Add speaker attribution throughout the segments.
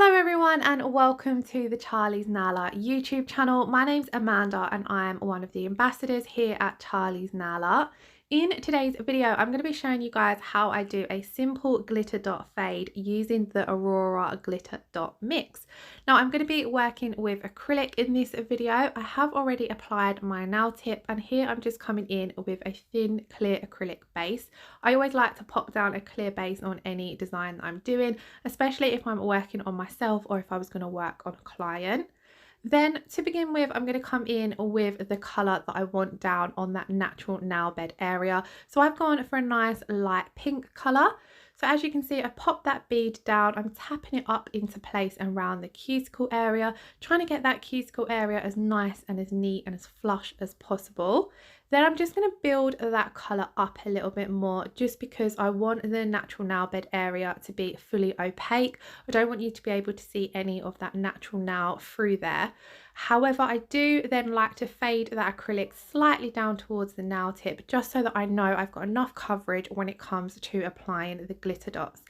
Speaker 1: Hello everyone and welcome to the Charlie's Nala YouTube channel. My name's Amanda and I am one of the ambassadors here at Charlie's Nala. In today's video, I'm going to be showing you guys how I do a simple glitter dot fade using the Aurora glitter dot mix. Now I'm going to be working with acrylic in this video. I have already applied my nail tip and here I'm just coming in with a thin clear acrylic base. I always like to pop down a clear base on any design that I'm doing, especially if I'm working on myself or if I was going to work on a client. Then to begin with, I'm going to come in with the colour that I want down on that natural nail bed area. So I've gone for a nice light pink colour. So as you can see, I popped that bead down. I'm tapping it up into place around the cuticle area, trying to get that cuticle area as nice and as neat and as flush as possible. Then I'm just going to build that colour up a little bit more just because I want the natural nail bed area to be fully opaque. I don't want you to be able to see any of that natural nail through there. However, I do then like to fade that acrylic slightly down towards the nail tip just so that I know I've got enough coverage when it comes to applying the glitter dots.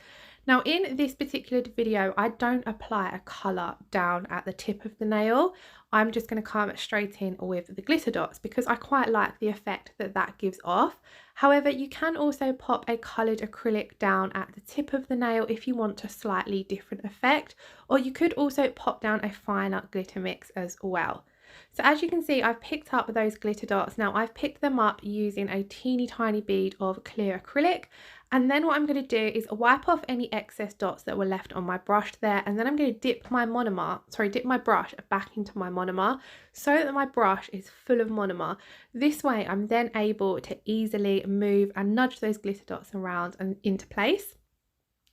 Speaker 1: Now in this particular video, I don't apply a colour down at the tip of the nail. I'm just going to come straight in with the glitter dots because I quite like the effect that that gives off. However, you can also pop a coloured acrylic down at the tip of the nail if you want a slightly different effect, or you could also pop down a finer glitter mix as well. So as you can see, I've picked up those glitter dots. Now I've picked them up using a teeny tiny bead of clear acrylic. And then what I'm going to do is wipe off any excess dots that were left on my brush there. And then I'm going to dip my brush back into my monomer so that my brush is full of monomer. This way I'm then able to easily move and nudge those glitter dots around and into place.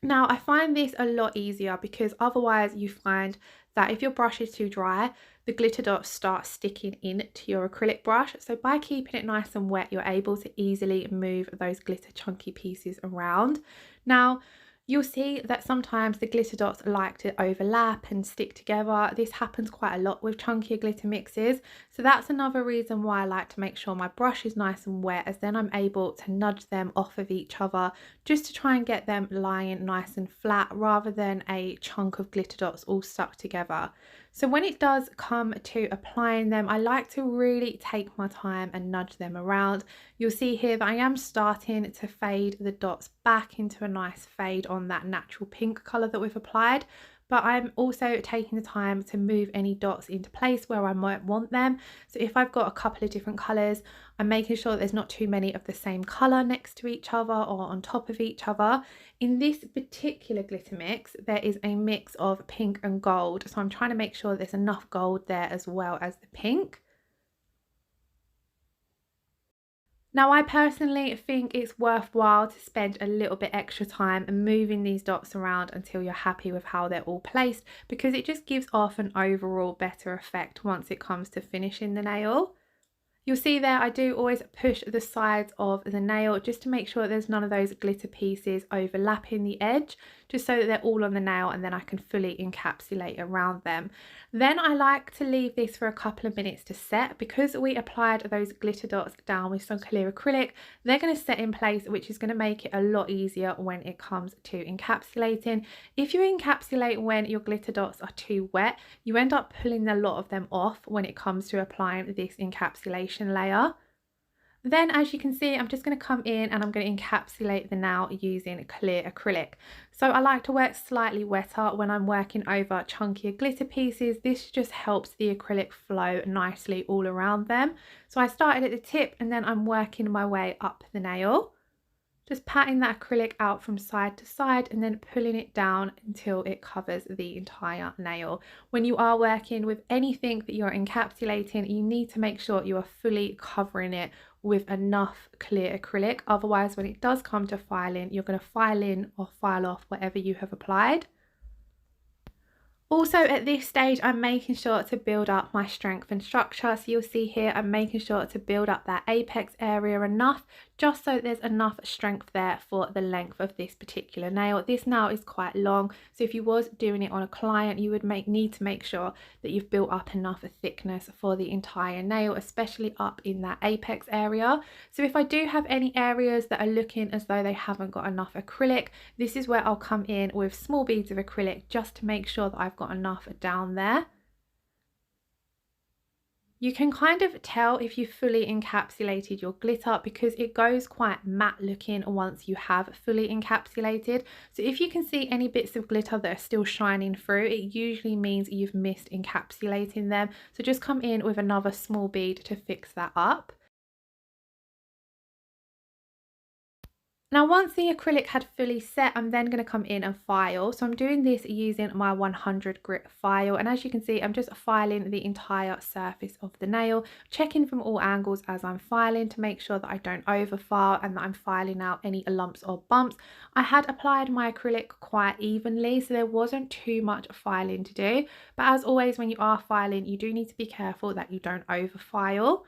Speaker 1: Now I find this a lot easier because otherwise you find that if your brush is too dry, the glitter dots start sticking into your acrylic brush. So by keeping it nice and wet, you're able to easily move those glitter chunky pieces around. Now, you'll see that sometimes the glitter dots like to overlap and stick together. This happens quite a lot with chunkier glitter mixes. So that's another reason why I like to make sure my brush is nice and wet, as then I'm able to nudge them off of each other just to try and get them lying nice and flat rather than a chunk of glitter dots all stuck together. So when it does come to applying them, I like to really take my time and nudge them around. You'll see here that I am starting to fade the dots back into a nice fade on that natural pink colour that we've applied. But I'm also taking the time to move any dots into place where I might want them. So if I've got a couple of different colours, I'm making sure there's not too many of the same colour next to each other or on top of each other. In this particular glitter mix, there is a mix of pink and gold. So I'm trying to make sure there's enough gold there as well as the pink. Now I personally think it's worthwhile to spend a little bit extra time moving these dots around until you're happy with how they're all placed, because it just gives off an overall better effect once it comes to finishing the nail. You'll see there I do always push the sides of the nail just to make sure there's none of those glitter pieces overlapping the edge, just so that they're all on the nail and then I can fully encapsulate around them. Then I like to leave this for a couple of minutes to set. Because we applied those glitter dots down with some clear acrylic, they're going to set in place, which is going to make it a lot easier when it comes to encapsulating. If you encapsulate when your glitter dots are too wet, you end up pulling a lot of them off when it comes to applying this encapsulation layer. Then as you can see, I'm just going to come in and I'm going to encapsulate the nail using clear acrylic. So I like to work slightly wetter when I'm working over chunkier glitter pieces. This just helps the acrylic flow nicely all around them. So I started at the tip and then I'm working my way up the nail. Just patting that acrylic out from side to side and then pulling it down until it covers the entire nail. When you are working with anything that you're encapsulating, you need to make sure you are fully covering it with enough clear acrylic. Otherwise, when it does come to filing, you're going to file in or file off whatever you have applied. Also at this stage, I'm making sure to build up my strength and structure. So you'll see here, I'm making sure to build up that apex area enough just so there's enough strength there for the length of this particular nail. This nail is quite long, so if you was doing it on a client, you would need to make sure that you've built up enough thickness for the entire nail, especially up in that apex area. So if I do have any areas that are looking as though they haven't got enough acrylic, this is where I'll come in with small beads of acrylic just to make sure that I've got enough down there. You can kind of tell if you fully encapsulated your glitter because it goes quite matte looking once you have fully encapsulated. So if you can see any bits of glitter that are still shining through, it usually means you've missed encapsulating them. So just come in with another small bead to fix that up. Now once the acrylic had fully set, I'm then going to come in and file. So I'm doing this using my 100 grit file, and as you can see I'm just filing the entire surface of the nail, checking from all angles as I'm filing to make sure that I don't overfile and that I'm filing out any lumps or bumps. I had applied my acrylic quite evenly, so there wasn't too much filing to do, but as always when you are filing you do need to be careful that you don't overfile.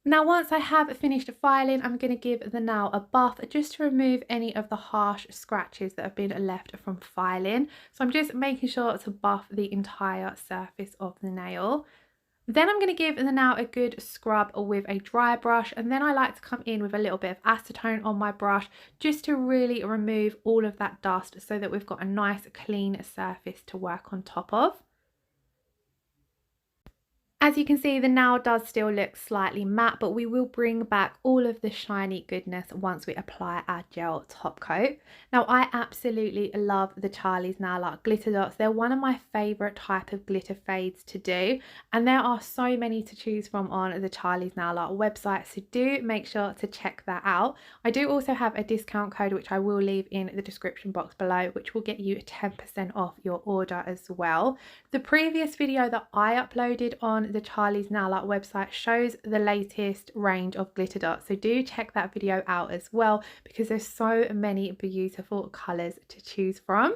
Speaker 1: Now once I have finished filing, I'm going to give the nail a buff just to remove any of the harsh scratches that have been left from filing. So I'm just making sure to buff the entire surface of the nail. Then I'm going to give the nail a good scrub with a dry brush, and then I like to come in with a little bit of acetone on my brush just to really remove all of that dust so that we've got a nice clean surface to work on top of. As you can see, the nail does still look slightly matte, but we will bring back all of the shiny goodness once we apply our gel top coat. Now, I absolutely love the Charlie's Nail Art glitter dots. They're one of my favourite type of glitter fades to do, and there are so many to choose from on the Charlie's Nail Art website, so do make sure to check that out. I do also have a discount code which I will leave in the description box below, which will get you 10% off your order as well. The previous video that I uploaded on the Charlie's Nail Art website shows the latest range of glitter dots, so do check that video out as well because there's so many beautiful colours to choose from.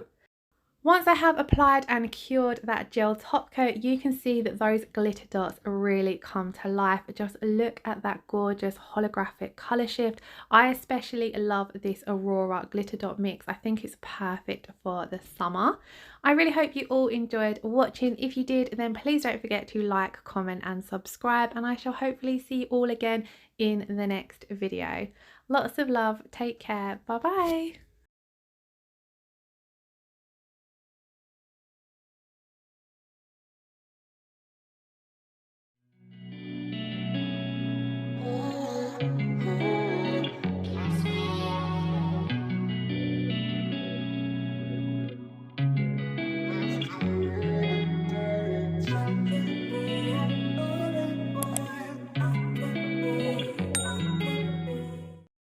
Speaker 1: Once I have applied and cured that gel top coat, you can see that those glitter dots really come to life. Just look at that gorgeous holographic colour shift. I especially love this Aurora glitter dot mix. I think it's perfect for the summer. I really hope you all enjoyed watching. If you did, then please don't forget to like, comment and subscribe, and I shall hopefully see you all again in the next video. Lots of love. Take care. Bye bye.